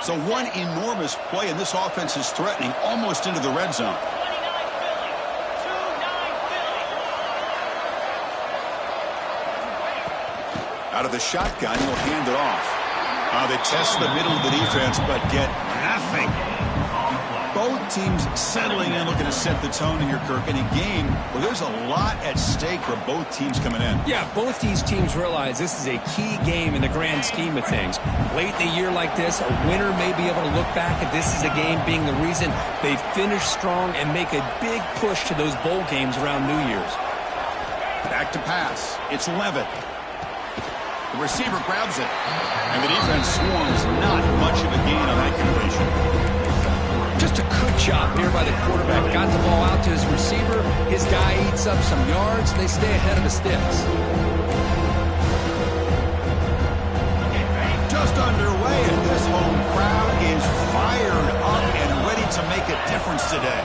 So one enormous play, and this offense is threatening almost into the red zone. Out of the shotgun, he'll hand it off. They test the middle of the defense, but get nothing. Both teams settling in, looking to set the tone here, Kirk, in a game where there's a lot at stake for both teams coming in. Yeah, both these teams realize this is a key game in the grand scheme of things. Late in a year like this, a winner may be able to look back at this as a game being the reason they finish strong and make a big push to those bowl games around New Year's. Back to pass. It's Levitt. The receiver grabs it, and the defense swarms. Not much of a gain on that completion. Just a good job here by the quarterback. Got the ball out to his receiver. His guy eats up some yards. They stay ahead of the sticks. Just underway, and this home crowd is fired up and ready to make a difference today.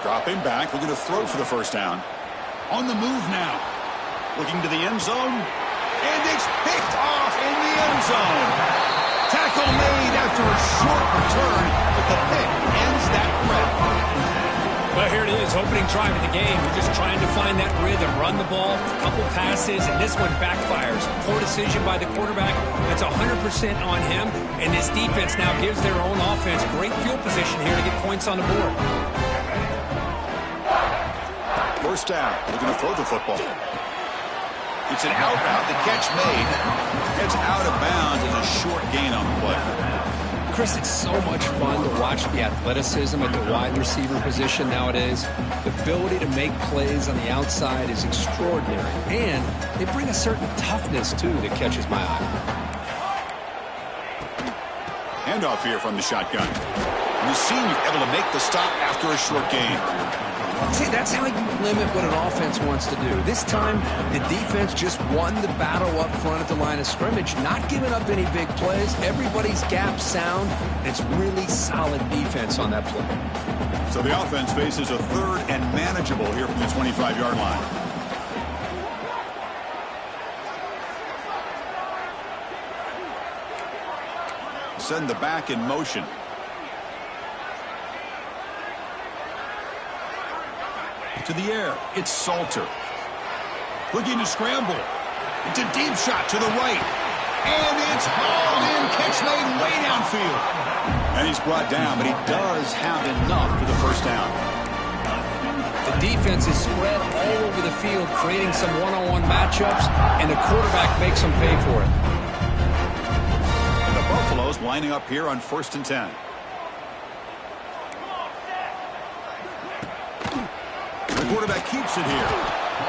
Dropping back, looking to throw for the first down. On the move now. Looking to the end zone. And it's picked off in the end zone. Tackle made after a short return, but the pick ends that threat. Well, here it is, opening drive of the game. We're just trying to find that rhythm, run the ball, a couple passes, and this one backfires. Poor decision by the quarterback. That's 100% on him, and this defense now gives their own offense great field position here to get points on the board. First down, looking to throw the football. It's an out route, the catch made. It's out of bounds and a short gain on the play. Chris, it's so much fun to watch the athleticism at the wide receiver position nowadays. The ability to make plays on the outside is extraordinary, and they bring a certain toughness, too, that catches my eye. Handoff here from the shotgun. The senior able to make the stop after a short gain. See, that's how you limit what an offense wants to do. This time, the defense just won the battle up front at the line of scrimmage, not giving up any big plays. Everybody's gap sound. It's really solid defense on that play. So the offense faces a third and manageable here from the 25-yard line. Send the back in motion. To the air, it's Salter. Looking to scramble. It's a deep shot to the right. And it's hauled in. Catch made way downfield. And he's brought down, but he does have enough for the first down. The defense is spread all over the field, creating some one-on-one matchups, and the quarterback makes them pay for it. And the Buffaloes lining up here on 1st and 10. The quarterback keeps it here.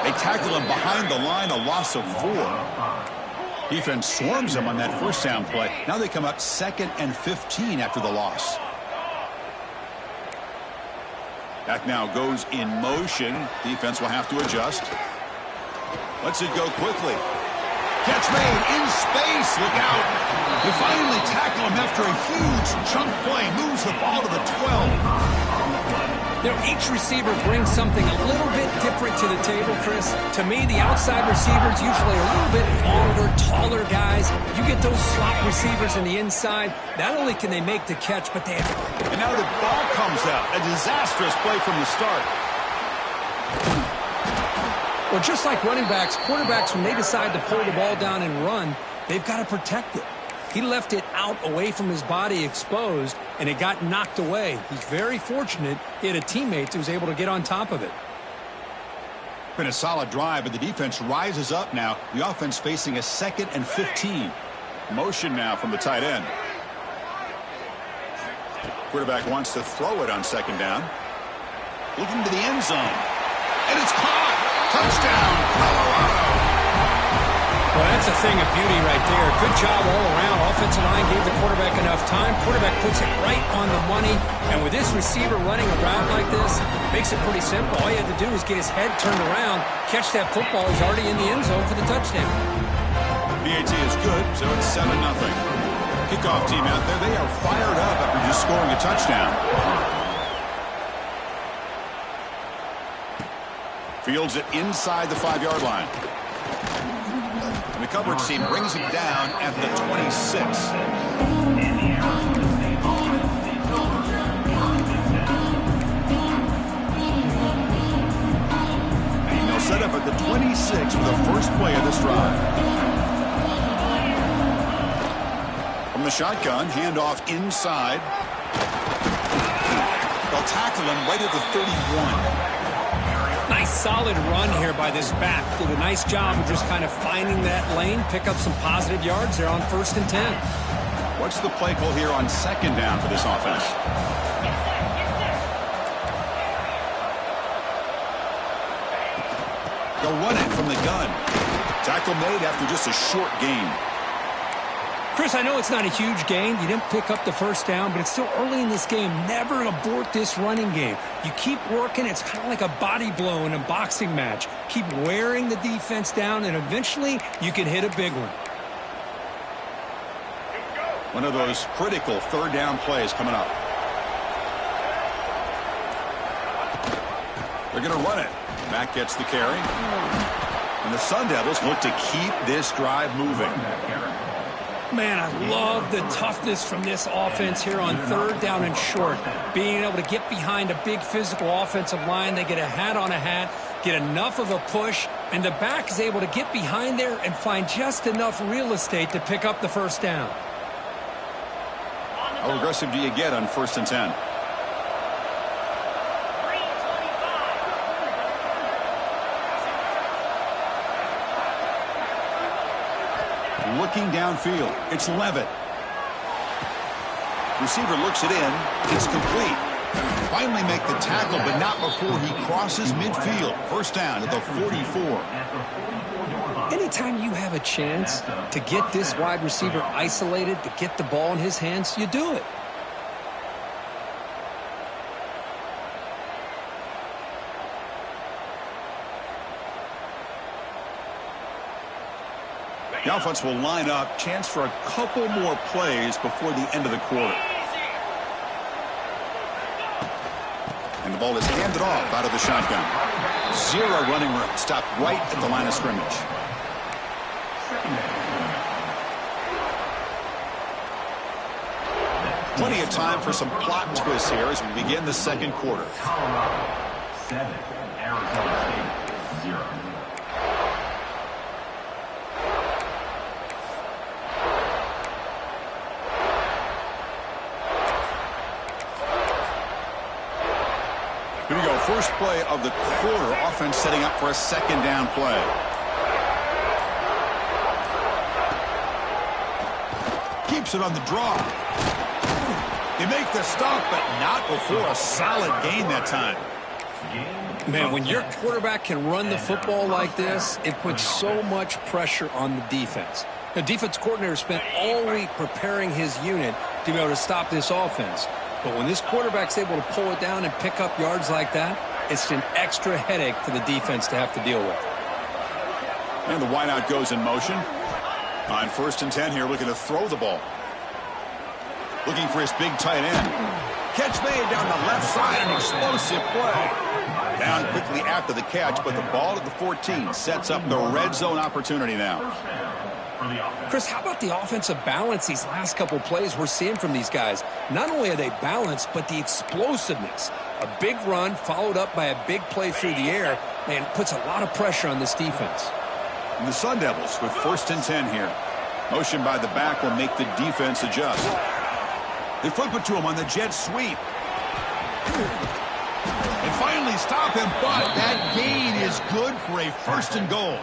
They tackle him behind the line, a loss of 4. Defense swarms him on that first down play. Now they come up 2nd and 15 after the loss. Back now goes in motion. Defense will have to adjust. Lets it go quickly. Catch made in space. Look out. They finally tackle him after a huge chunk play. Moves the ball to the 12. You know, each receiver brings something a little bit different to the table, Chris. To me, the outside receivers usually are a little bit longer, taller guys. You get those slot receivers in the inside, not only can they make the catch, but they have... And now the ball comes out. A disastrous play from the start. Well, just like running backs, quarterbacks, when they decide to pull the ball down and run, they've got to protect it. He left it out away from his body exposed, and it got knocked away. He's very fortunate he had a teammate who was able to get on top of it. Been a solid drive, but the defense rises up now. The offense facing a 2nd and 15. Motion now from the tight end. Quarterback wants to throw it on 2nd down. Looking to the end zone. And it's caught. Touchdown, Colorado. Well, that's a thing of beauty right there. Good job all around. Offensive line gave the quarterback enough time. Quarterback puts it right on the money. And with this receiver running around like this, makes it pretty simple. All you have to do is get his head turned around, catch that football. He's already in the end zone for the touchdown. PAT is good, so it's 7-0. Kickoff team out there. They are fired up after just scoring a touchdown. Fields it inside the 5-yard line. And the coverage team brings him down at the 26. And they'll set up at the 26 for the first play of this drive. From the shotgun, handoff inside. They'll tackle him right at the 31. Nice solid run here by this back. Did a nice job of just kind of finding that lane, pick up some positive yards there on 1st and 10. What's the play call here on 2nd down for this offense? They'll run it from the gun. Tackle made after just a short gain. Chris, I know it's not a huge gain. You didn't pick up the 1st down, but it's still early in this game. Never abort this running game. You keep working. It's kind of like a body blow in a boxing match. Keep wearing the defense down, and eventually you can hit a big one. One of those critical 3rd down plays coming up. They're going to run it. Mack gets the carry. And the Sun Devils look to keep this drive moving. Man, I love the toughness from this offense here on 3rd down and short. Being able to get behind a big physical offensive line. They get a hat on a hat, get enough of a push, and the back is able to get behind there and find just enough real estate to pick up the 1st down. How aggressive do you get on 1st and 10? Looking downfield, it's Levitt. Receiver looks it in. It's complete. Finally make the tackle, but not before he crosses midfield. 1st down at the 44. Anytime you have a chance to get this wide receiver isolated, to get the ball in his hands, you do it. The offense will line up. Chance for a couple more plays before the end of the quarter. And the ball is handed off out of the shotgun. 0 running room. Stopped right at the line of scrimmage. Plenty of time for some plot twists here as we begin the 2nd quarter. 7, Arizona State 0. Here we go. First play of the quarter. Offense setting up for a 2nd down play. Keeps it on the draw. They make the stop, but not before a solid gain that time. Man, when your quarterback can run the football like this, it puts so much pressure on the defense. The defense coordinator spent all week preparing his unit to be able to stop this offense. But when this quarterback's able to pull it down and pick up yards like that, it's an extra headache for the defense to have to deal with. And the wideout goes in motion. On 1st and 10 here, looking to throw the ball. Looking for his big tight end. Catch made down the left side, an explosive play. Down quickly after the catch, but the ball at the 14 sets up the red zone opportunity now. Chris, how about the offensive balance these last couple plays we're seeing from these guys? Not only are they balanced, but the explosiveness. A big run followed up by a big play through the air, and puts a lot of pressure on this defense. And the Sun Devils with 1st and 10 here. Motion by the back will make the defense adjust. They flip it to him on the jet sweep. And finally stop him, but that gain is good for a 1st and goal.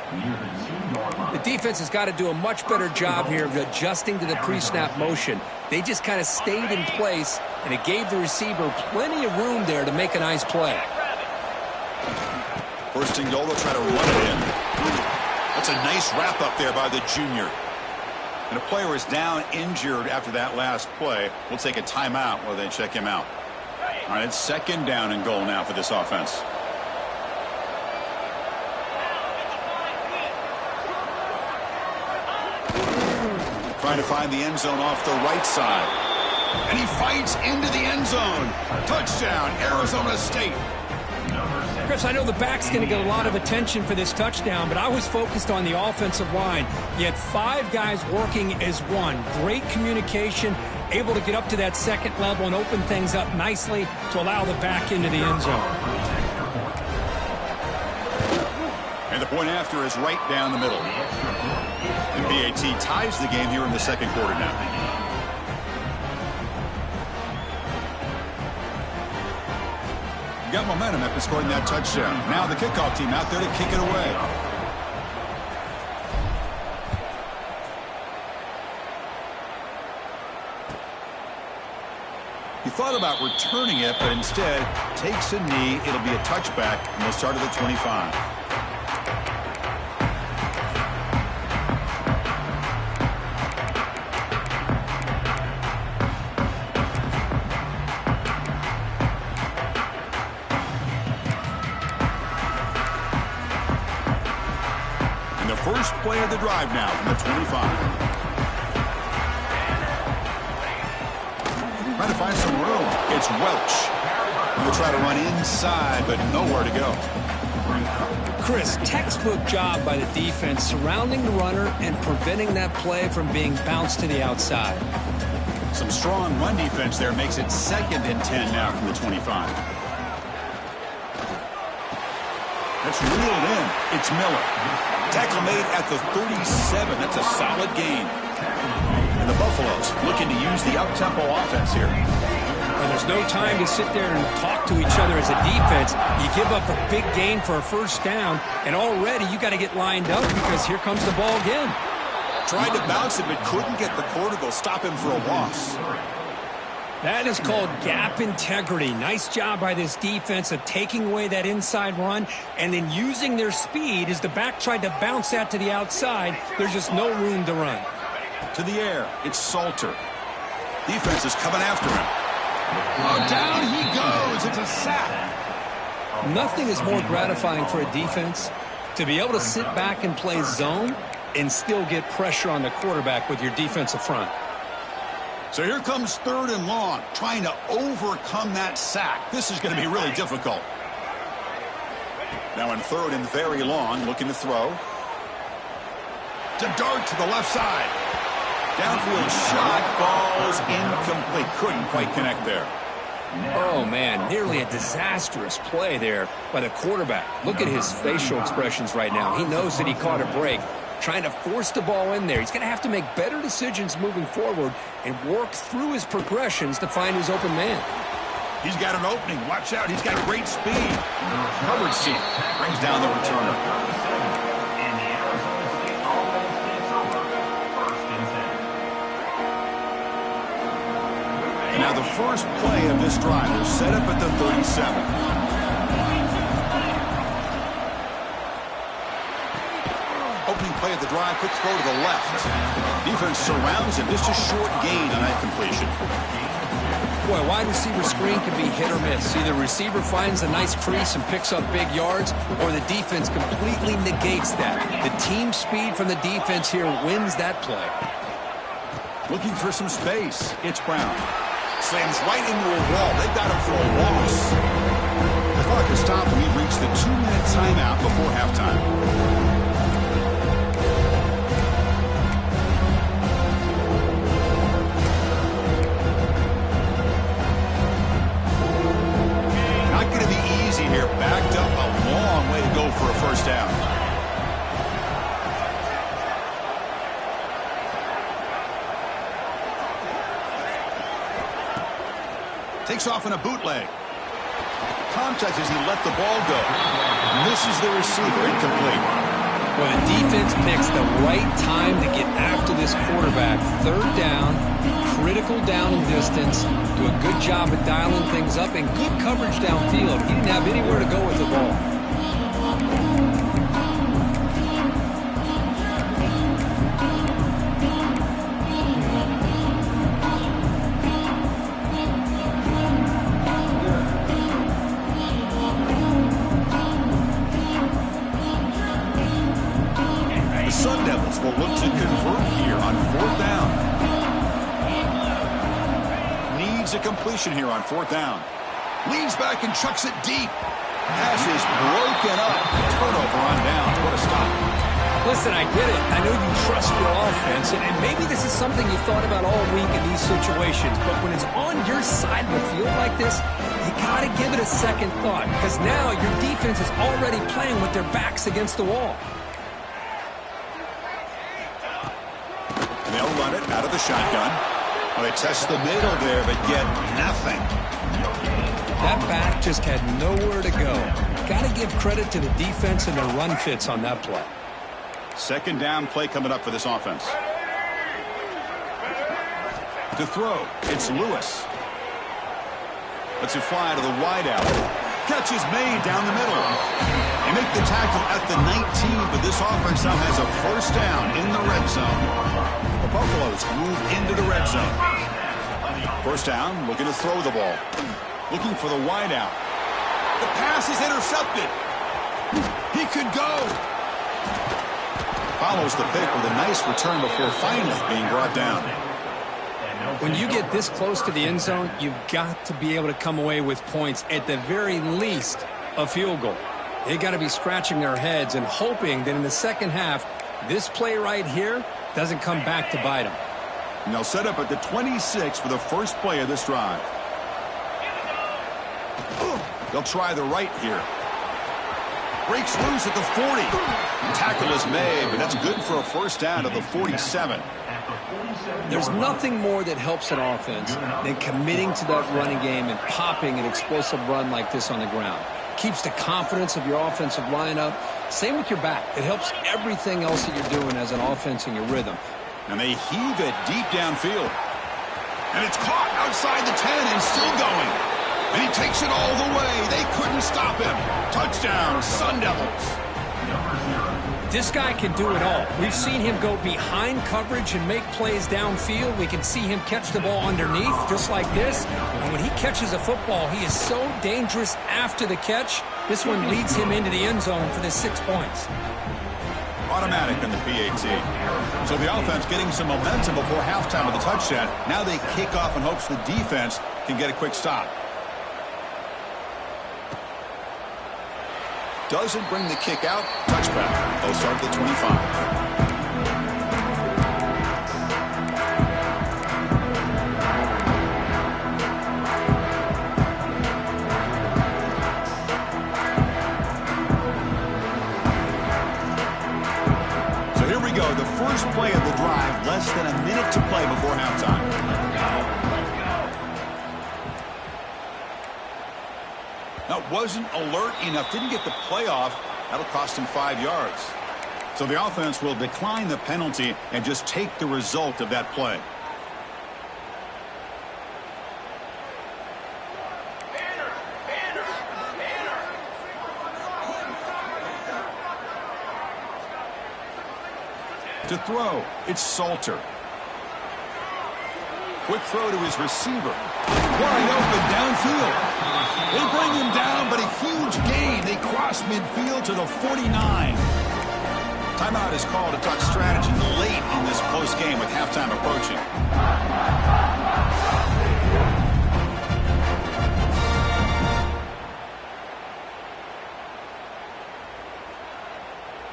The defense has got to do a much better job here of adjusting to the pre-snap motion. They just kind of stayed in place, and it gave the receiver plenty of room there to make a nice play. 1st and goal, they'll try to run it in. That's a nice wrap up there by the junior. And a player is down injured after that last play. We'll take a timeout while they check him out. All right, it's 2nd down and goal now for this offense. Trying to find the end zone off the right side. And he fights into the end zone. Touchdown, Arizona State. Chris, I know the back's going to get a lot of attention for this touchdown, but I was focused on the offensive line. You had 5 guys working as one. Great communication, able to get up to that second level and open things up nicely to allow the back into the end zone. And the point after is right down the middle. And BAT ties the game here in the second quarter now. Got momentum after scoring that touchdown. Now the kickoff team out there to kick it away. He thought about returning it, but instead takes a knee. It'll be a touchback, and they'll start at the 25. First play of the drive now from the 25. Trying to find some room. It's Welch. He'll try to run inside, but nowhere to go. Chris, textbook job by the defense surrounding the runner and preventing that play from being bounced to the outside. Some strong run defense there makes it 2nd and 10 now from the 25. That's reeled in. It's Miller. Tackle made at the 37. That's a solid gain. And the Buffaloes looking to use the up-tempo offense here. Well, there's no time to sit there and talk to each other as a defense. You give up a big gain for a first down, and already you got to get lined up because here comes the ball again. Tried to bounce it, but couldn't get the core to go stop him for a loss. That is called gap integrity. Nice job by this defense of taking away that inside run and then using their speed as the back tried to bounce that to the outside. There's just no room to run. To the air, it's Salter. Defense is coming after him. Oh, down he goes. It's a sack. Nothing is more gratifying for a defense to be able to sit back and play zone and still get pressure on the quarterback with your defensive front. So here comes 3rd and long, trying to overcome that sack. This is going to be really difficult. Now in 3rd and very long, looking to throw. To dart to the left side. Downfield shot falls incomplete. Couldn't quite connect there. Oh, man, nearly a disastrous play there by the quarterback. Look at his facial expressions right now. He knows that he caught a break. Trying to force the ball in there. He's going to have to make better decisions moving forward and work through his progressions to find his open man. He's got an opening. Watch out. He's got great speed. Coverage seat brings down the returner. Now the first play of this drive is set up at the 37. Opening play of the drive, quick throw to the left. Defense surrounds him. Just a short gain on that completion. Boy, wide receiver screen can be hit or miss. Either receiver finds a nice crease and picks up big yards, or the defense completely negates that. The team speed from the defense here wins that play. Looking for some space. It's Brown. Slams right into a wall. They've got him for a loss. The clock has stopped, and we've reached the 2-minute timeout before halftime. Here, backed up a long way to go for a first down. Takes off in a bootleg. Contact as he let the ball go. Misses the receiver, incomplete. Well, the defense picks the right time to get after this quarterback. 3rd down, critical down and distance. Do a good job of dialing things up and good coverage downfield. He didn't have anywhere to go with the ball. The Sun Devils will look to convert here on 4th down. A completion here on 4th down. Leans back and chucks it deep. Pass is broken up. Turnover on downs. What a stop. Listen, I get it. I know you trust your offense, and maybe this is something you thought about all week in these situations, but when it's on your side of the field like this, you got to give it a second thought, because now your defense is already playing with their backs against the wall. And they'll run it out of the shotgun. Well, they test the middle there, but get nothing. That back just had nowhere to go. Got to give credit to the defense and their run fits on that play. Second down play coming up for this offense. To throw, it's Lewis. Lets it fly to the wideout. Catch is made down the middle. They make the tackle at the 19, but this offense now has a first down in the red zone. The Buffaloes move into the red zone. First down, looking to throw the ball. Looking for the wideout. The pass is intercepted. He could go. Follows the pick with a nice return before finally being brought down. When you get this close to the end zone, you've got to be able to come away with points, at the very least, a field goal. They got to be scratching their heads and hoping that in the second half, this play right here doesn't come back to bite them. And they'll set up at the 26 for the first play of this drive. They'll try the right here. Breaks loose at the 40. Tackle is made, but that's good for a first down at the 47. There's nothing more that helps an offense than committing to that running game and popping an explosive run like this on the ground. Keeps the confidence of your offensive lineup. Same with your back. It helps everything else that you're doing as an offense in your rhythm. And they heave it deep downfield. And it's caught outside the 10 and still going. And he takes it all the way. They couldn't stop him. Touchdown, Sun Devils. This guy can do it all. We've seen him go behind coverage and make plays downfield. We can see him catch the ball underneath, just like this. And when he catches a football, he is so dangerous after the catch. This one leads him into the end zone for the 6 points. Automatic in the PAT. So the offense getting some momentum before halftime with the touchdown. Now they kick off in hopes the defense can get a quick stop. Doesn't bring the kick out. Touchback. They'll start at the 25. So here we go. The first play of the drive. Less than a minute to play before halftime. That wasn't alert enough. Didn't get the play off. That'll cost him 5 yards. So the offense will decline the penalty and just take the result of that play. To throw, it's Salter. Quick throw to his receiver. Wide open downfield. They bring him down, but a huge gain. They cross midfield to the 49. Timeout is called to talk strategy late in this close game with halftime approaching.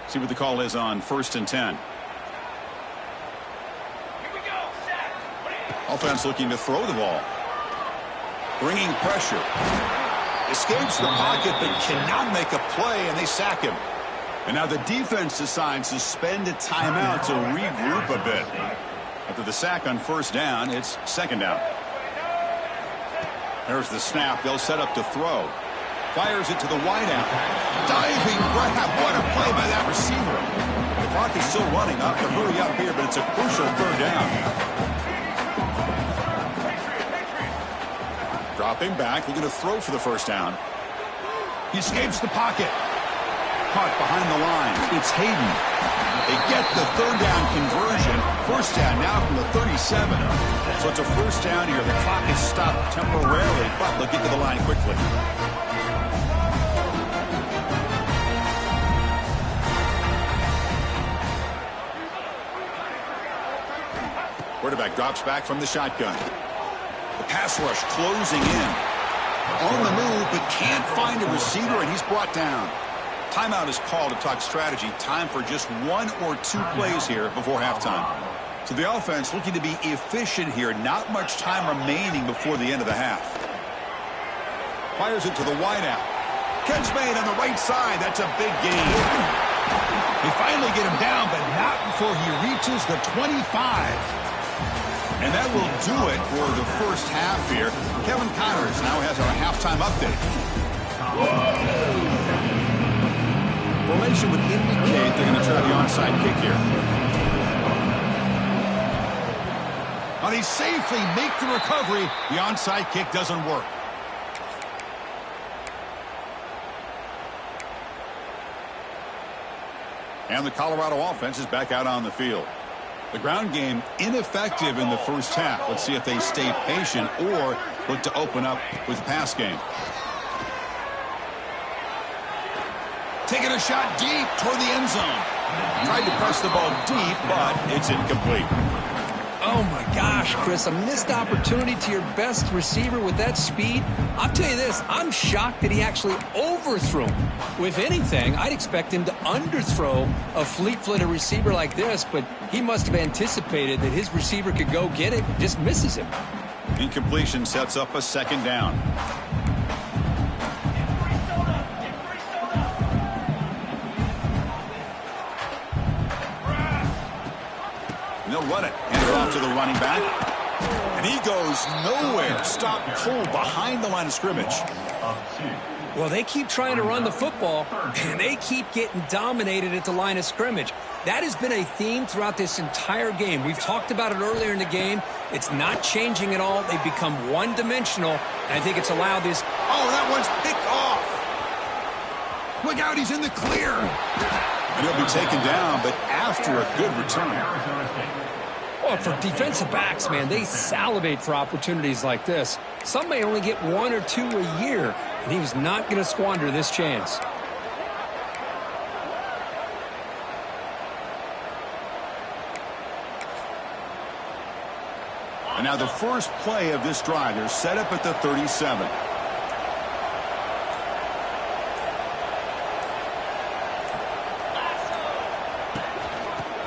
See what the call is on 1st and 10. Offense looking to throw the ball. Bringing pressure. Escapes the pocket but cannot make a play, and they sack him. And now the defense decides to spend a timeout to regroup a bit. After the sack on first down, it's second down. There's the snap. They'll set up to throw. Fires it to the wideout. Diving grab. What a play by that receiver. The clock is still running. Up to hurry up here, but it's a crucial third down. Dropping back, looking to throw for the first down. He escapes the pocket. Caught behind the line. It's Hayden. They get the third down conversion. First down now from the 37. So it's a first down here. The clock is stopped temporarily, but they'll get to the line quickly. Quarterback drops back from the shotgun. The pass rush closing in. On the move, but can't find a receiver, and he's brought down. Timeout is called to talk strategy. Time for just 1 or 2 plays here before halftime. So the offense looking to be efficient here. Not much time remaining before the end of the half. Fires it to the wideout. Catch made on the right side. That's a big gain. They finally get him down, but not before he reaches the 25. And that will do it for the first half here. Kevin Connors now has our halftime update. Formation would indicate they're going to try the onside kick here. Now they safely make the recovery. The onside kick doesn't work. And the Colorado offense is back out on the field. The ground game ineffective in the first half. Let's see if they stay patient or look to open up with the pass game. Taking a shot deep toward the end zone. Tried to press the ball deep, but it's incomplete. Oh, my gosh, Chris, a missed opportunity to your best receiver with that speed. I'll tell you this, I'm shocked that he actually overthrew him. With anything, I'd expect him to underthrow a fleet-footed receiver like this, but he must have anticipated that his receiver could go get it, just misses him. Incompletion sets up a second down. And they'll run it. Hand it off to the running back. And he goes nowhere. Stop pulled behind the line of scrimmage. Well, they keep trying to run the football, and they keep getting dominated at the line of scrimmage. That has been a theme throughout this entire game. We've talked about it earlier in the game. It's not changing at all. They've become one-dimensional, and I think it's allowed this. Oh, that one's picked off. Look out, he's in the clear. And he'll be taken down, but after a good return. Well, for defensive backs, man, they salivate for opportunities like this. Some may only get 1 or 2 a year, and he was not going to squander this chance. And now the first play of this drive, they're set up at the 37.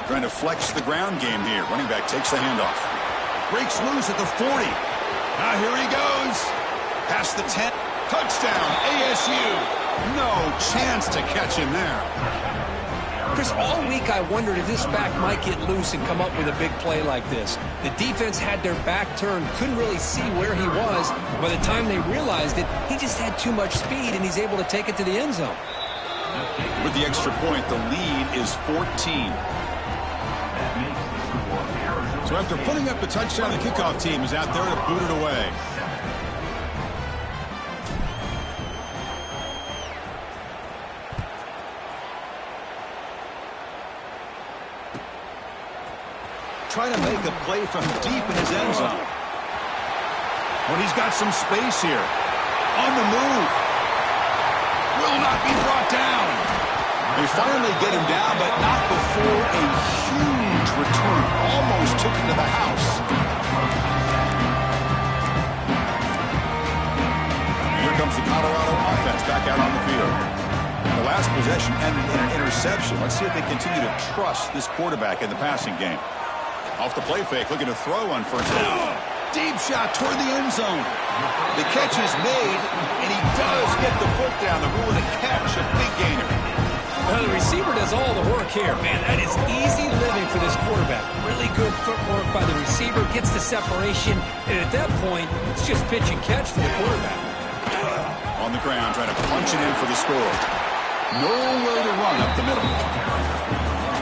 Trying to flex the ground game here. Running back takes the handoff. Breaks loose at the 40. Now here he goes. Past the 10. Touchdown, ASU. No chance to catch him there. Chris, all week I wondered if this back might get loose and come up with a big play like this. The defense had their back turned, couldn't really see where he was. By the time they realized it, he just had too much speed, and he's able to take it to the end zone. With the extra point, the lead is 14. So after putting up the touchdown, the kickoff team is out there to boot it away. Trying to make a play from deep in his end zone. When he's got some space here. On the move. Will not be brought down. They finally get him down, but not before a huge return. Almost took it to the house. And here comes the Colorado offense back out on the field. The last possession ended in an interception. Let's see if they continue to trust this quarterback in the passing game. Off the play fake, looking to throw on first down. Deep shot toward the end zone. The catch is made, and he does get the foot down. The rule of the catch, a big gainer. Well, the receiver does all the work here. Man, that is easy living for this quarterback. Really good footwork by the receiver, gets the separation, and at that point, it's just pitch and catch for the quarterback. On the ground, trying to punch it in for the score. Nowhere to run up the middle.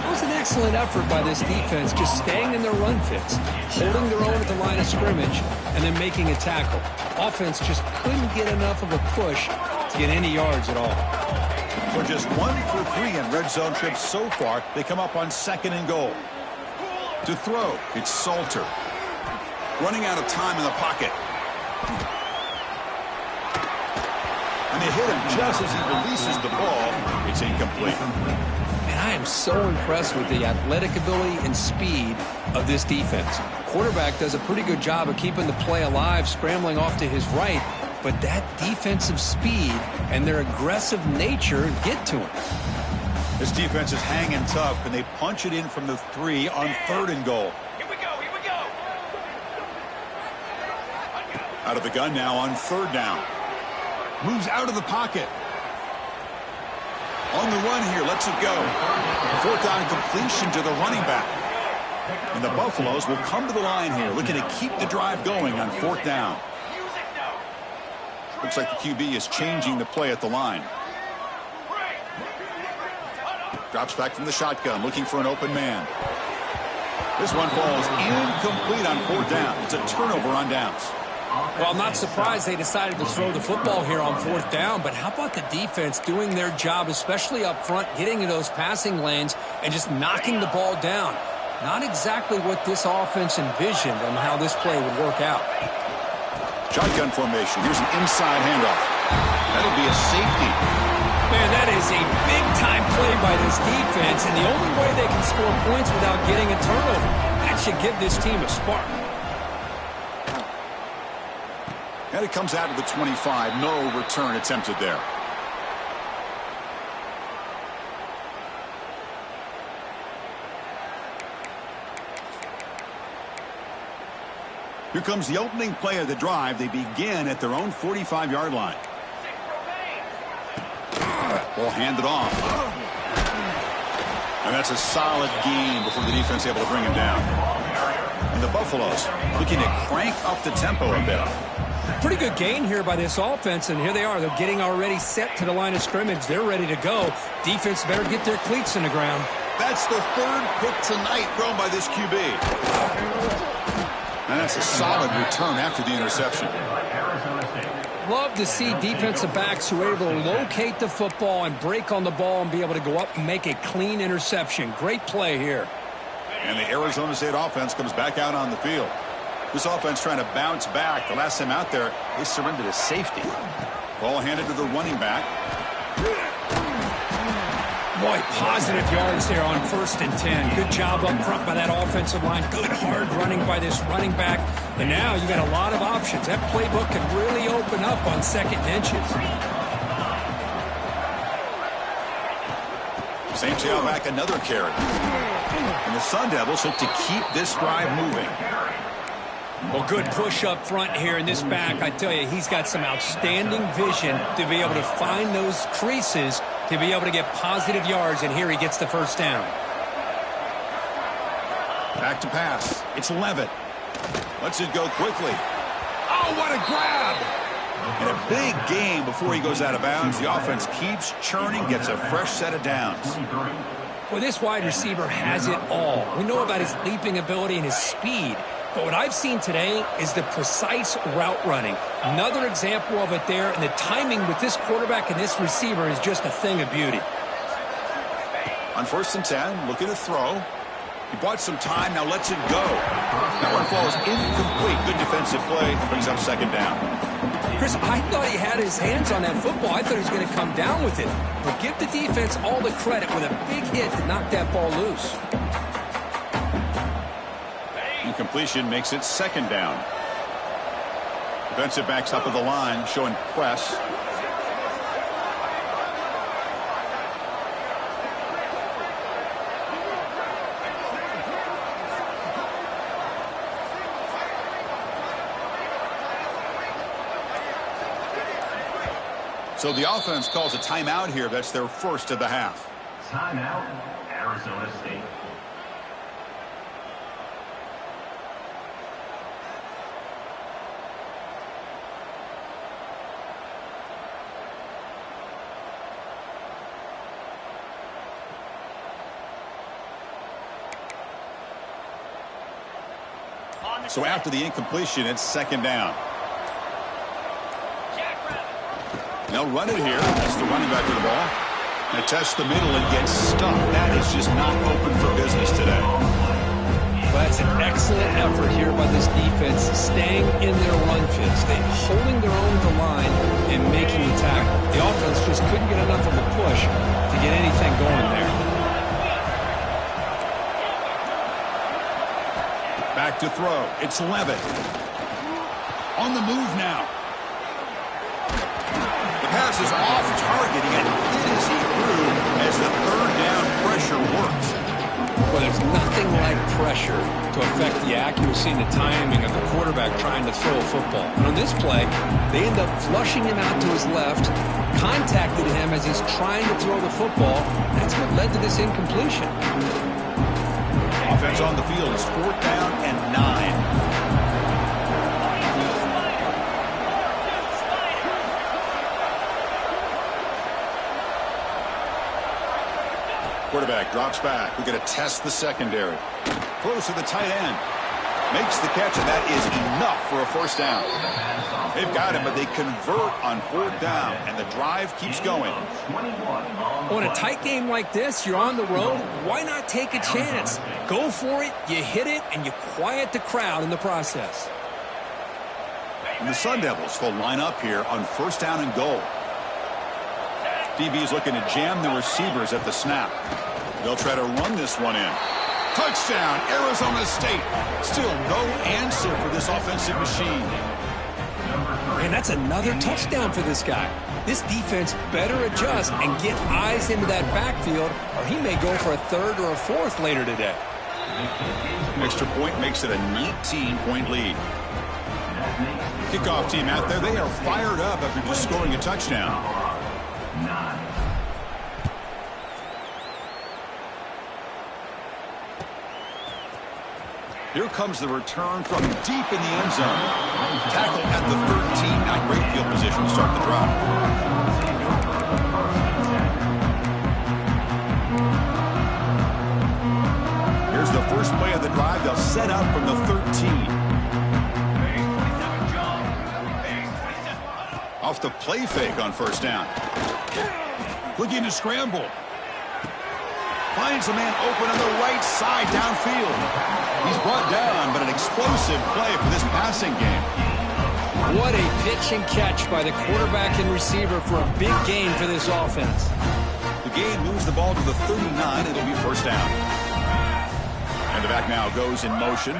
It was an excellent effort by this defense, just staying in their run fits, holding their own at the line of scrimmage, and then making a tackle. Offense just couldn't get enough of a push to get any yards at all. So just 1 for 3 in red zone trips so far. They come up on 2nd and goal. To throw, it's Salter. Running out of time in the pocket. And they hit him just as he releases the ball. It's incomplete. Man, I am so impressed with the athletic ability and speed of this defense. Quarterback does a pretty good job of keeping the play alive, scrambling off to his right, but that defensive speed and their aggressive nature get to him. This defense is hanging tough, and they punch it in from the 3 on 3rd and goal. Here we go, here we go. Out of the gun now on 3rd down. Moves out of the pocket. On the run here, lets it go. 4th down completion to the running back. And the Buffaloes will come to the line here, looking to keep the drive going on 4th down. Looks like the QB is changing the play at the line. Drops back from the shotgun, looking for an open man. This one falls incomplete on 4th down. It's a turnover on downs. Well, I'm not surprised they decided to throw the football here on 4th down, but how about the defense doing their job, especially up front, getting in those passing lanes and just knocking the ball down? Not exactly what this offense envisioned on how this play would work out. Shotgun formation. Here's an inside handoff. That'll be a safety. Man, that is a big-time play by this defense, and the only way they can score points without getting a turnover. That should give this team a spark. And it comes out of the 25. No return attempted there. Here comes the opening play of the drive. They begin at their own 45-yard line. Ball handed off. And that's a solid gain before the defense able to bring him down. And the Buffaloes looking to crank up the tempo a bit. Pretty good gain here by this offense, and here they are. They're getting already set to the line of scrimmage. They're ready to go. Defense better get their cleats in the ground. That's the 3rd pick tonight thrown by this QB. And that's a solid return after the interception. Love to see defensive backs who are able to locate the football and break on the ball and be able to go up and make a clean interception. Great play here. And the Arizona State offense comes back out on the field. This offense trying to bounce back. The last time out there, they surrendered a safety. Ball handed to the running back. Boy, positive yards there on 1st and 10. Good job up front by that offensive line. Good hard running by this running back. And now you got a lot of options. That playbook can really open up on 2nd and inches. Same tailback, another carry. And the Sun Devils look to keep this drive moving. Well, good push up front here in this back. I tell you, he's got some outstanding vision to be able to find those creases to be able to get positive yards, and here he gets the 1st down. Back to pass. It's Levitt. Lets it go quickly. Oh, what a grab! And a big gain before he goes out of bounds. The offense keeps churning, gets a fresh set of downs. Well, this wide receiver has it all. We know about his leaping ability and his speed. But what I've seen today is the precise route running. Another example of it there, and the timing with this quarterback and this receiver is just a thing of beauty. On 1st and 10, looking to throw. He bought some time, now lets it go. That one falls incomplete. Good defensive play, brings up 2nd down. Chris, I thought he had his hands on that football. I thought he was going to come down with it. But give the defense all the credit with a big hit to knock that ball loose. Incompletion makes it 2nd down. Defensive backs up of the line, showing press. So the offense calls a timeout here. That's their 1st of the half. Timeout, Arizona State. So after the incompletion, it's 2nd down. They'll run it here. That's the running back with the ball. And test the middle and get stuck. That is just not open for business today. Well, that's an excellent effort here by this defense, staying in their run fits. They're holding their own at the line and making the tackle. The offense just couldn't get enough of a push to get anything going there. Back to throw. It's Levitt. On the move now. passes off target. He got hit as he threw as the third down pressure works. Well, there's nothing like pressure to affect the accuracy and the timing of the quarterback trying to throw a football. And on this play, they end up flushing him out to his left, contacted him as he's trying to throw the football. That's what led to this incompletion. Offense on the field is 4th down and 9. Quarterback drops back. We're going to test the secondary. Close to the tight end. Makes the catch, and that is enough for a first down. They've got him, but they convert on 4th down, and the drive keeps going. On a tight game like this, you're on the road. Why not take a chance? Go for it, you hit it, and you quiet the crowd in the process. And the Sun Devils will line up here on 1st down and goal. DB is looking to jam the receivers at the snap. They'll try to run this one in. Touchdown, Arizona State. Still no answer for this offensive machine. And that's another touchdown for this guy. This defense better adjust and get eyes into that backfield, or he may go for a 3rd or a 4th later today. Extra point makes it a 19-point lead. Kickoff team out there, they are fired up after just scoring a touchdown. Here comes the return from deep in the end zone. Tackle at the 13. Now great field position to start the drive. Here's the first play of the drive. They'll set up from the 13. Off the play fake on 1st down. Looking to scramble. Finds a man open on the right side downfield. He's brought down, but an explosive play for this passing game. What a pitch and catch by the quarterback and receiver for a big gain for this offense. The gain moves the ball to the 39. It'll be 1st down. And the back now goes in motion.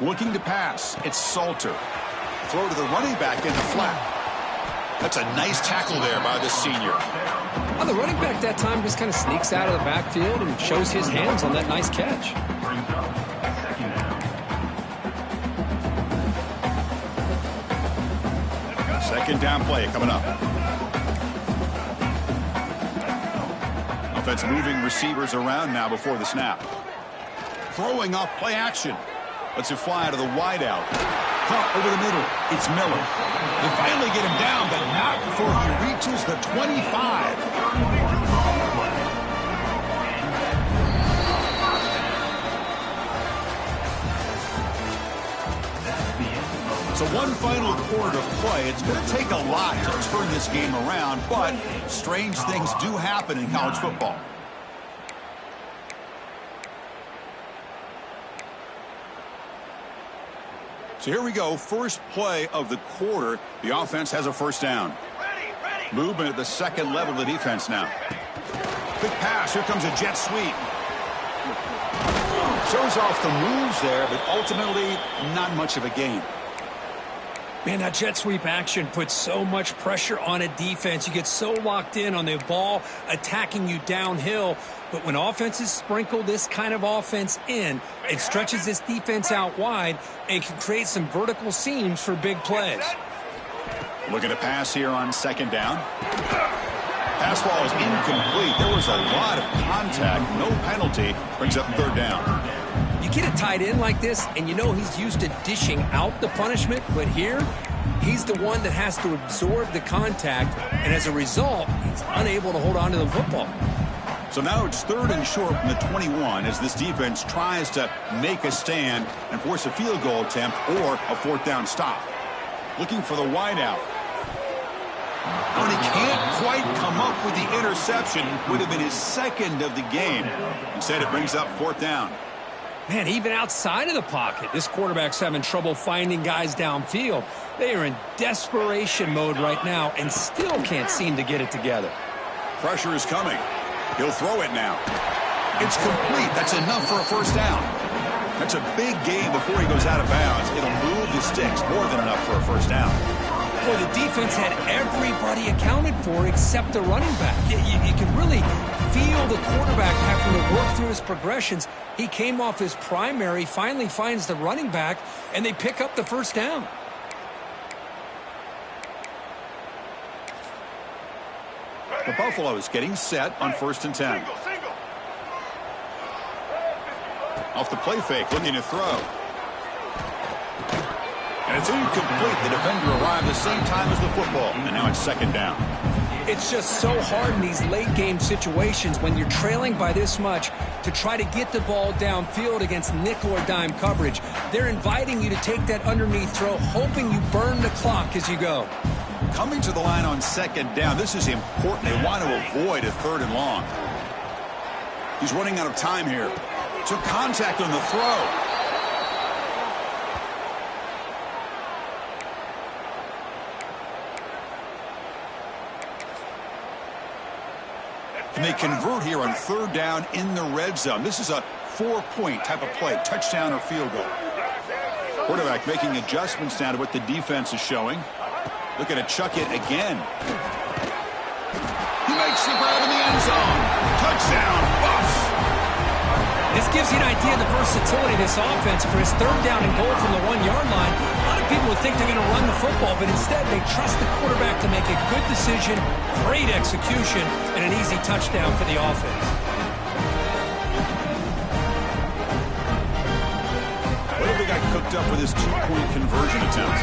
Looking to pass. It's Salter. Throw to the running back in the flat. That's a nice tackle there by the senior. Well, the running back that time just kind of sneaks out of the backfield and shows his hands on that nice catch. Second down play coming up. Offense moving receivers around now before the snap. Throwing off play action. Lets it fly out of the wideout. Caught over the middle. It's Miller. They finally get him down, but not before he reaches the 25. So one final quarter to play. It's going to take a lot to turn this game around, but strange things do happen in college football. So here we go. First play of the quarter. The offense has a 1st down. Movement at the second level of the defense now. Quick pass. Here comes a jet sweep. Shows off the moves there, but ultimately not much of a gain. Man, that jet sweep action puts so much pressure on a defense. You get so locked in on the ball attacking you downhill. But when offenses sprinkle this kind of offense in, it stretches this defense out wide and can create some vertical seams for big plays. Looking to pass here on 2nd down. Pass ball is incomplete. There was a lot of contact. No penalty. Brings up 3rd down. You get a tight end like this, and you know he's used to dishing out the punishment, but here, he's the one that has to absorb the contact, and as a result, he's unable to hold on to the football. So now it's 3rd and short from the 21 as this defense tries to make a stand and force a field goal attempt or a 4th down stop. Looking for the wideout. When he can't quite come up with the interception, would have been his 2nd of the game. Instead, it brings up 4th down. Man, even outside of the pocket, this quarterback's having trouble finding guys downfield. They are in desperation mode right now and still can't seem to get it together. Pressure is coming. He'll throw it now. It's complete. That's enough for a 1st down. That's a big gain before he goes out of bounds. It'll move the sticks. More than enough for a 1st down. Boy, the defense had everybody accounted for except the running back. You can really feel the quarterback having to work through his progressions. He came off his primary, finally finds the running back, and they pick up the first down. The Buffaloes getting set on 1st and 10. Off the play fake, looking to throw. And it's incomplete. The defender arrived the same time as the football. And now it's 2nd down. It's just so hard in these late-game situations when you're trailing by this much to try to get the ball downfield against nickel or dime coverage. They're inviting you to take that underneath throw, hoping you burn the clock as you go. Coming to the line on 2nd down. This is important. They want to avoid a 3rd and long. He's running out of time here. Took contact on the throw. And they convert here on 3rd down in the red zone. This is a 4-point type of play, touchdown or field goal. Quarterback making adjustments now to what the defense is showing. Looking to chuck it again. He makes the grab in the end zone. Touchdown, Buffs. This gives you an idea of the versatility of this offense. For his 3rd down and goal from the 1-yard line, a lot of people would think they're going to run the football, but instead they trust the quarterback to make a good decision, great execution, and an easy touchdown for the offense. What have they got cooked up with this 2-point conversion attempt?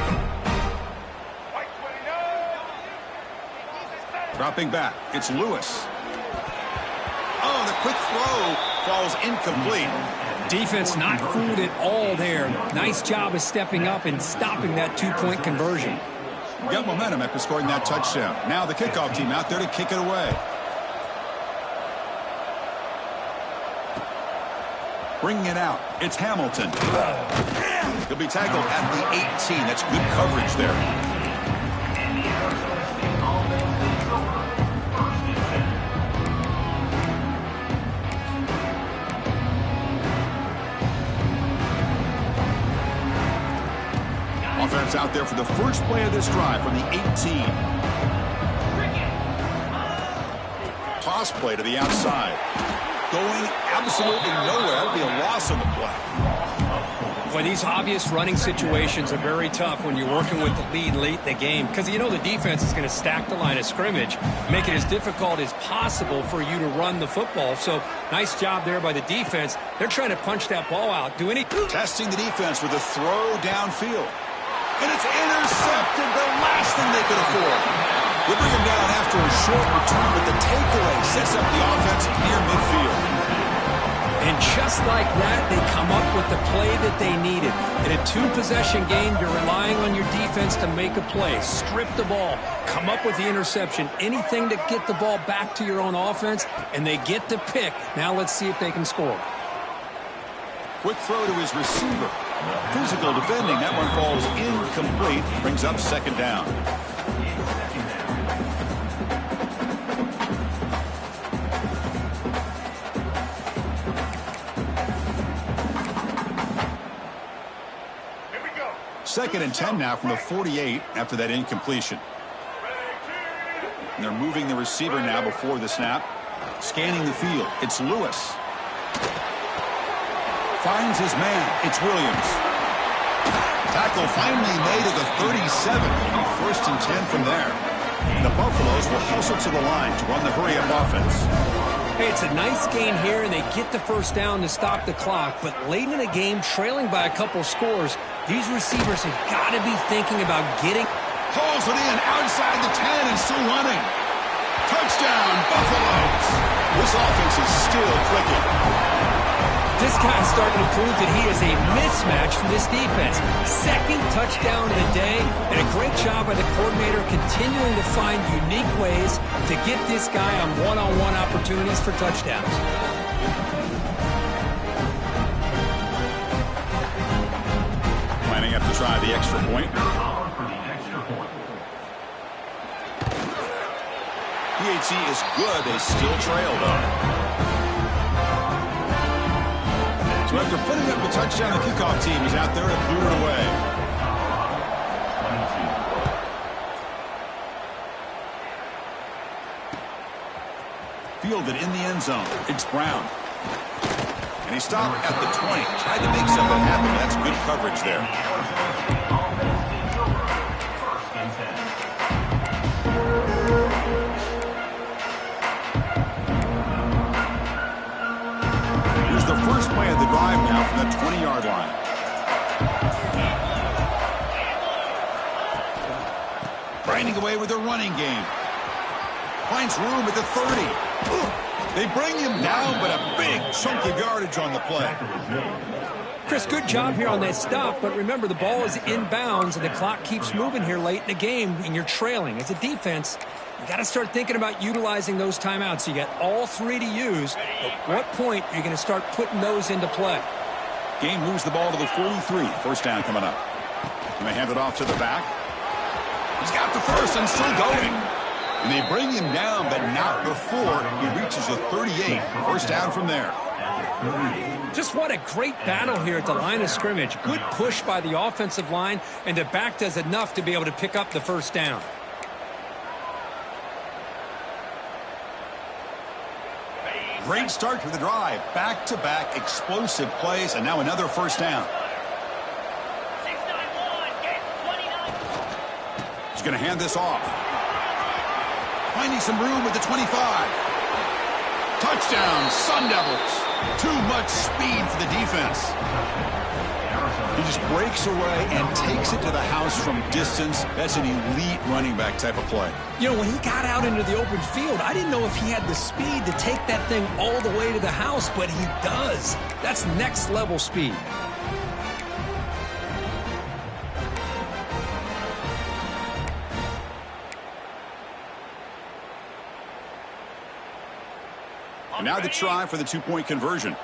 Dropping back, it's Lewis. Oh, the quick throw falls incomplete. Defense not fooled at all there. Nice job of stepping up and stopping that 2-point conversion. Got momentum after scoring that touchdown. Now the kickoff team out there to kick it away. Bringing it out, it's Hamilton. He'll be tackled at the 18. That's good coverage there. Offense out there for the first play of this drive from the 18. Toss play to the outside. Going absolutely nowhere. That would be a loss on the play. Boy, these obvious running situations are very tough when you're working with the lead late in the game because you know the defense is going to stack the line of scrimmage, make it as difficult as possible for you to run the football. So nice job there by the defense. They're trying to punch that ball out. Testing the defense with a throw downfield. And it's intercepted, the last thing they could afford. They bring him down after a short return, but the takeaway sets up the offense near midfield. And just like that, they come up with the play that they needed. In a 2-possession game, you're relying on your defense to make a play, strip the ball, come up with the interception, anything to get the ball back to your own offense, and they get the pick. Now let's see if they can score. Quick throw to his receiver. Physical defending. That one falls incomplete. Brings up 2nd down. Here we go. 2nd and 10 now from the 48 after that incompletion. And they're moving the receiver now before the snap. Scanning the field. It's Lewis. Finds his man. It's Williams. Tackle finally made at the 37. It'll be 1st and 10 from there. And the Buffaloes will hustle to the line to run the hurry-up offense. Hey, it's a nice game here, and they get the first down to stop the clock. But late in the game, trailing by a couple scores, these receivers have got to be thinking about getting. Hauls it in outside the 10 and still running. Touchdown, Buffaloes. This offense is still clicking. This guy's starting to prove that he is a mismatch for this defense. 2nd touchdown of the day, and a great job by the coordinator continuing to find unique ways to get this guy on one-on-one opportunities for touchdowns. Lining up to try the extra point. PAT is good. They still trail, though. So after putting up the touchdown, the kickoff team is out there to boot it away. fielded in the end zone. It's Brown. And he stopped at the 20. Tried to make something happen. That's good coverage there. Here's the first play of the drive now from the 20-yard line. Grinding away with the running game. Finds room at the 30. They bring him down, but a big chunk of yardage on the play. Chris, good job here on that stop, but remember the ball is inbounds and the clock keeps moving here late in the game and you're trailing. As a defense, you got to start thinking about utilizing those timeouts. You got all three to use. At what point are you going to start putting those into play? Game moves the ball to the 43. First down coming up. And they hand it off to the back. He's got the first and still going. And they bring him down, but not before he reaches the 38. First down from there. Just what a great battle here at the line of scrimmage. Good push by the offensive line, and the back does enough to be able to pick up the first down. Great start to the drive. Back-to-back explosive plays, and now another first down. He's going to hand this off. Finding some room with the 25. Touchdown, Sun Devils. Too much speed for the defense. He just breaks away and takes it to the house from distance. That's an elite running back type of play. You know, when he got out into the open field, I didn't know if he had the speed to take that thing all the way to the house, but he does. That's next level speed. And now the try for the two-point conversion.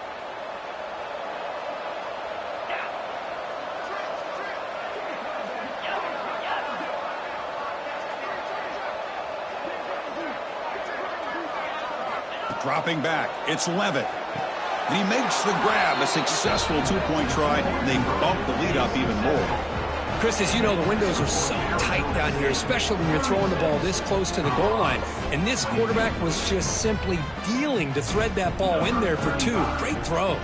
Dropping back, it's Levitt. And he makes the grab, a successful two-point try, and they bump the lead up even more. Chris, as you know, the windows are so tight down here, especially when you're throwing the ball this close to the goal line. And this quarterback was just simply dealing to thread that ball in there for two. Great throw.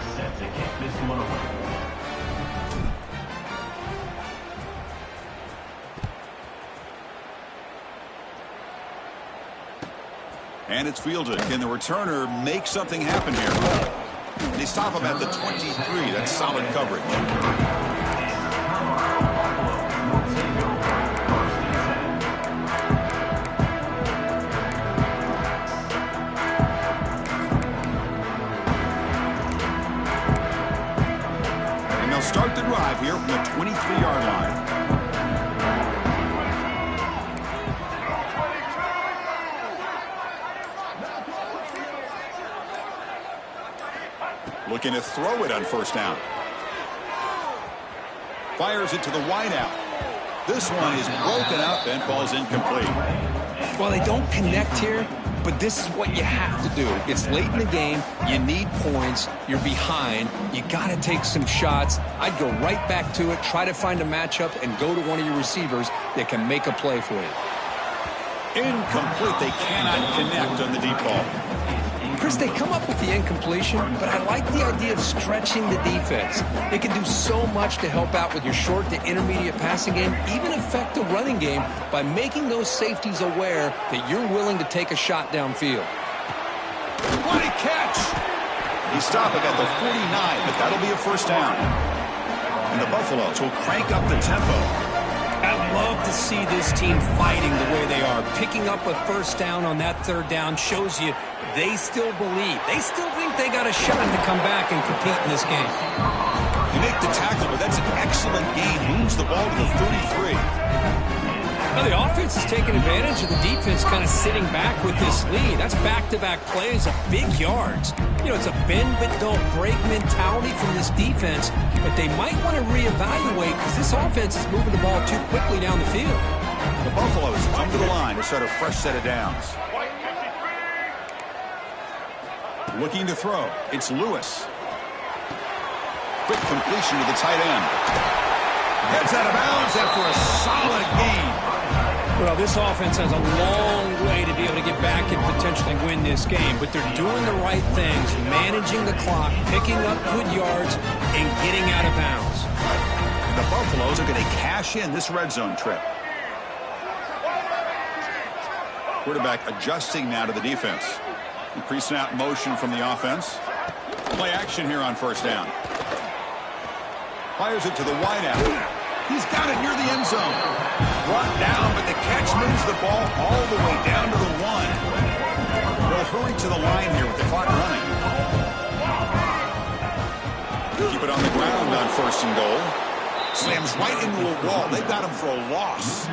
And it's fielded. Can the returner make something happen here? They stop him at the 23. That's solid coverage. Start the drive here from the 23-yard line. Looking to throw it on first down. Fires it to the wideout. This one is broken up and falls incomplete. Well, they don't connect here, but this is what you have to do. It's late in the game. You need points. You're behind. You got to take some shots. I'd go right back to it, try to find a matchup, and go to one of your receivers that can make a play for you. Incomplete. They cannot connect on the deep ball. Chris, they come up with the incompletion, but I like the idea of stretching the defense. They can do so much to help out with your short to intermediate passing game, even affect the running game by making those safeties aware that you're willing to take a shot downfield. What a catch! He's stopping at the 49, but that'll be a first down. And the Buffaloes will crank up the tempo. I love to see this team fighting the way they are. Picking up a first down on that third down shows you they still believe. They still think they got a shot to come back and compete in this game. You make the tackle, but that's an excellent gain. Moves the ball to the 33. Now the offense is taking advantage of the defense kind of sitting back with this lead. That's back-to-back plays of big yards. You know, it's a bend but don't break mentality from this defense, but they might want to reevaluate because this offense is moving the ball too quickly down the field. The Buffaloes come to the line to start a fresh set of downs. Looking to throw. It's Lewis. Quick completion to the tight end. Heads out of bounds after a solid gain. Well, this offense has a long way to be able to get back and potentially win this game. But they're doing the right things, managing the clock, picking up good yards, and getting out of bounds. The Buffaloes are going to cash in this red zone trip. Quarterback adjusting now to the defense. Pre-snap motion from the offense. Play action here on first down. Fires it to the wideout. He's got it near the end zone. Brought down, but the catch moves the ball all the way down to the 1. They'll hurry to the line here with the clock running. Keep it on the ground on first and goal. Slams right into a wall. They've got him for a loss.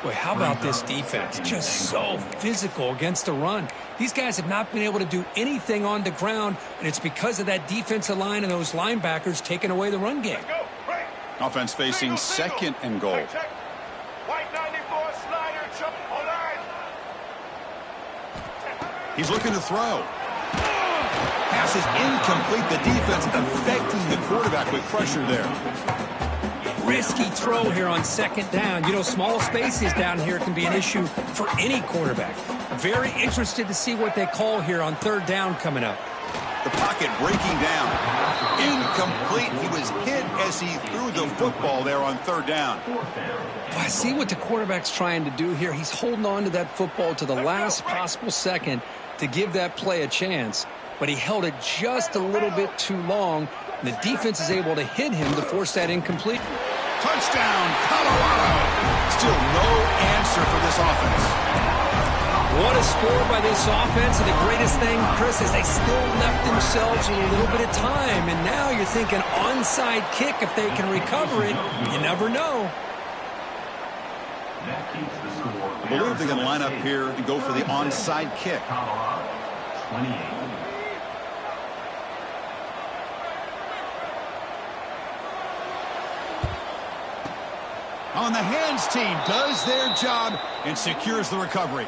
Boy, how about this defense? Just so physical against the run. These guys have not been able to do anything on the ground, and it's because of that defensive line and those linebackers taking away the run game. Offense facing second and goal. He's looking to throw. Pass is incomplete. The defense affecting the quarterback with pressure there. Risky throw here on second down. You know, small spaces down here can be an issue for any quarterback. Very interested to see what they call here on third down coming up. The pocket breaking down. Incomplete. He was hit as he threw the football there on third down. I see what the quarterback's trying to do here. He's holding on to that football to the last possible second to give that play a chance. But he held it just a little bit too long. And the defense is able to hit him to force that incomplete. Touchdown, Colorado. Still no answer for this offense. What a score by this offense. And the greatest thing, Chris, is they still left themselves with a little bit of time. And now you're thinking onside kick if they can recover it. You never know. I believe they're going to line up here and go for the onside kick. Colorado, 28. On the hands team does their job and secures the recovery.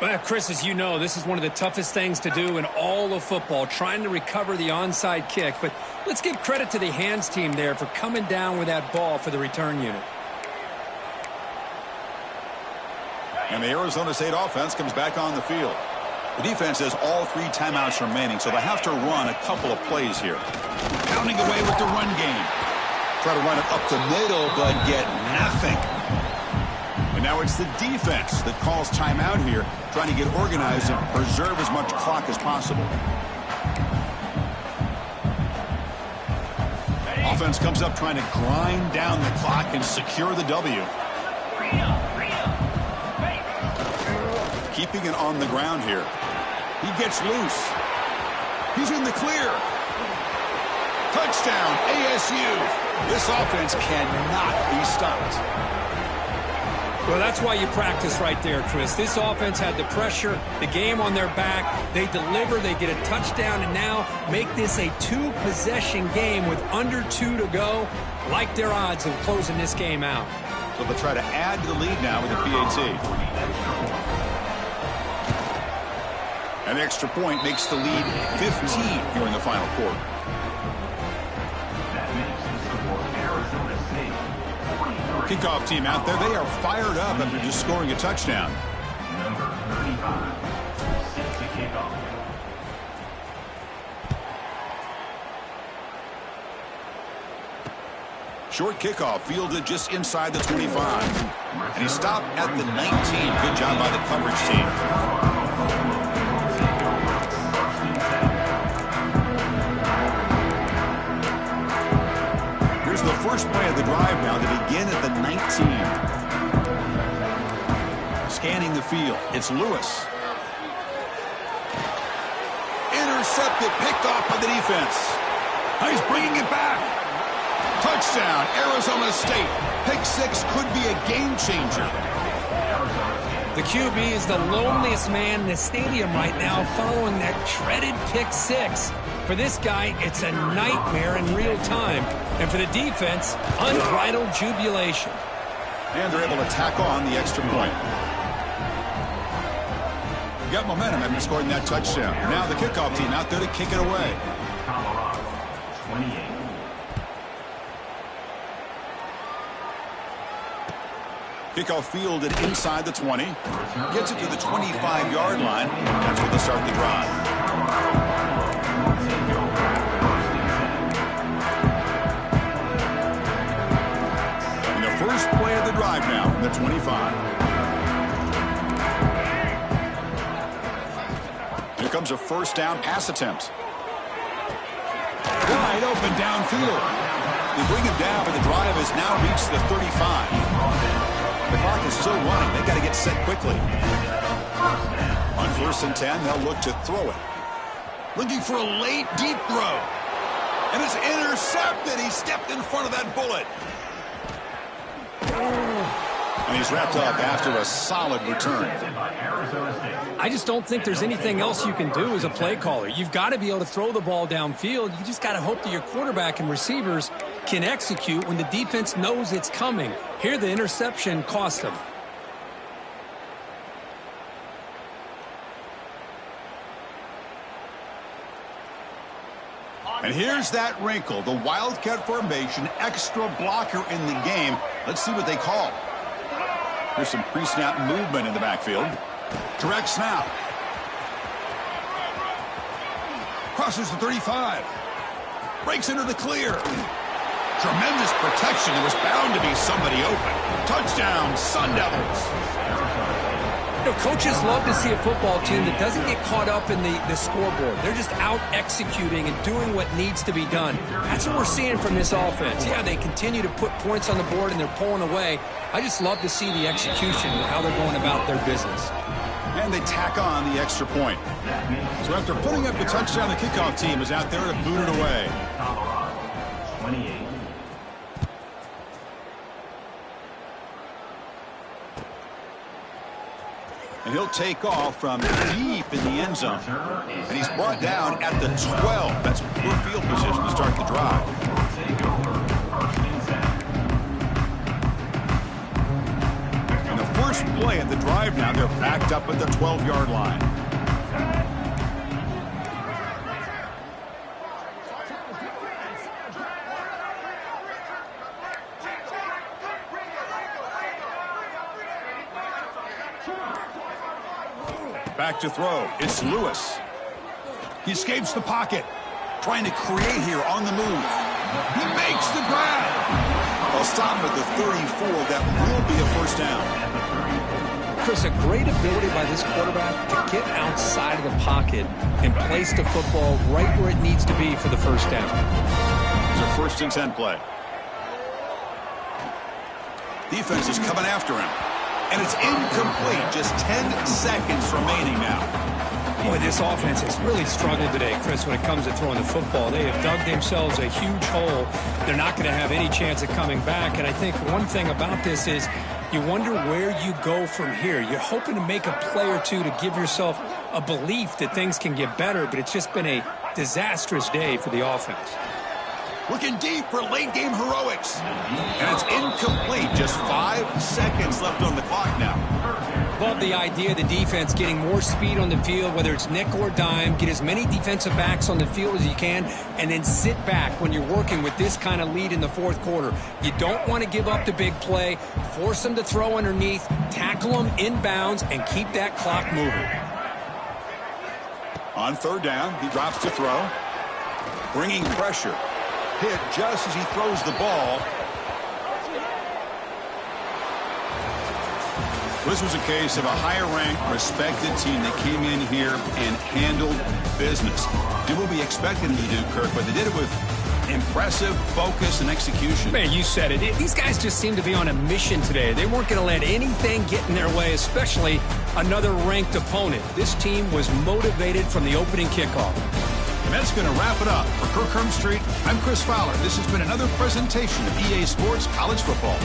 Well, Chris, as you know, this is one of the toughest things to do in all of football, trying to recover the onside kick. But let's give credit to the hands team there for coming down with that ball for the return unit. And the Arizona State offense comes back on the field. The defense has all 3 timeouts remaining, so they have to run a couple of plays here. Pounding away with the run game. Try to run it up the middle, but get nothing. And now it's the defense that calls timeout here, trying to get organized and preserve as much clock as possible. Offense comes up trying to grind down the clock and secure the W. Keeping it on the ground here. He gets loose. He's in the clear. Touchdown, ASU. This offense cannot be stopped. Well, that's why you practice right there, Chris. This offense had the pressure, the game on their back. They deliver, they get a touchdown, and now make this a 2-possession game with under 2 to go. Like their odds of closing this game out. So they'll try to add to the lead now with a PAT. An extra point makes the lead 15 here in the final quarter. Kickoff team out there. They are fired up after just scoring a touchdown. Number 35, set to kick off. Short kickoff fielded just inside the 25. And he stopped at the 19. Good job by the coverage team. The first play of the drive now to begin at the 19. Scanning the field. It's Lewis. Intercepted, picked off by the defense. He's bringing it back. Touchdown, Arizona State. Pick 6 could be a game changer. The QB is the loneliest man in the stadium right now following that dreaded pick 6. For this guy, it's a nightmare in real time. And for the defense, unbridled jubilation. And they're able to tack on the extra point. Got momentum after scoring that touchdown. Now the kickoff team out there to kick it away. Colorado, 28. Kickoff fielded inside the 20. Gets it to the 25-yard line. That's where they start the drive. And the first play of the drive now from the 25. Here comes a first down pass attempt. Wide open downfield. They bring him down, but the drive has now reached the 35. The clock is still running. They've got to get set quickly. On 1st and 10, they'll look to throw it. Looking for a late, deep throw. And it's intercepted. He stepped in front of that bullet. And he's wrapped up after a solid return. I just don't think there's anything else you can do as a play caller. You've got to be able to throw the ball downfield. You just got to hope that your quarterback and receivers can execute when the defense knows it's coming. Here, the interception cost them. And here's that wrinkle, the Wildcat formation, extra blocker in the game. Let's see what they call. There's some pre-snap movement in the backfield. Direct snap. Crosses the 35. Breaks into the clear. Tremendous protection. There was bound to be somebody open. Touchdown, Sun Devils. You know, coaches love to see a football team that doesn't get caught up in the scoreboard. They're just out executing and doing what needs to be done. That's what we're seeing from this offense. Yeah, they continue to put points on the board and they're pulling away. I just love to see the execution and how they're going about their business. And they tack on the extra point. So after putting up the touchdown, the kickoff team is out there to boot it away. 28. And he'll take off from deep in the end zone. And he's brought down at the 12. That's poor field position to start the drive. And the first play at the drive now, they're backed up at the 12-yard line. Back to throw. It's Lewis. He escapes the pocket. Trying to create here on the move. He makes the grab. They'll stop at the 34. That will be a first down. Chris, a great ability by this quarterback to get outside of the pocket and place the football right where it needs to be for the first down. It's a 1st and 10 play. Defense is coming after him. And it's incomplete. Just 10 seconds remaining now. Boy, this offense has really struggled today, Chris, when it comes to throwing the football. They have dug themselves a huge hole. They're not going to have any chance of coming back. And I think one thing about this is you wonder where you go from here. You're hoping to make a play or two to give yourself a belief that things can get better, but it's just been a disastrous day for the offense. Looking deep for late-game heroics. And it's incomplete. Just 5 seconds left on the clock now. Love the idea of the defense getting more speed on the field, whether it's nickel or dime, get as many defensive backs on the field as you can, and then sit back when you're working with this kind of lead in the 4th quarter. You don't want to give up the big play, force them to throw underneath, tackle them inbounds, and keep that clock moving. On 3rd down, he drops to throw. Bringing pressure. Hit just as he throws the ball. This was a case of a higher-ranked, respected team that came in here and handled business. Did what we expected them to do, Kirk, but they did it with impressive focus and execution. Man, you said it. These guys just seem to be on a mission today. They weren't going to let anything get in their way, especially another ranked opponent. This team was motivated from the opening kickoff. And that's going to wrap it up. For Kirk Hermstreet, I'm Chris Fowler. This has been another presentation of EA Sports College Football.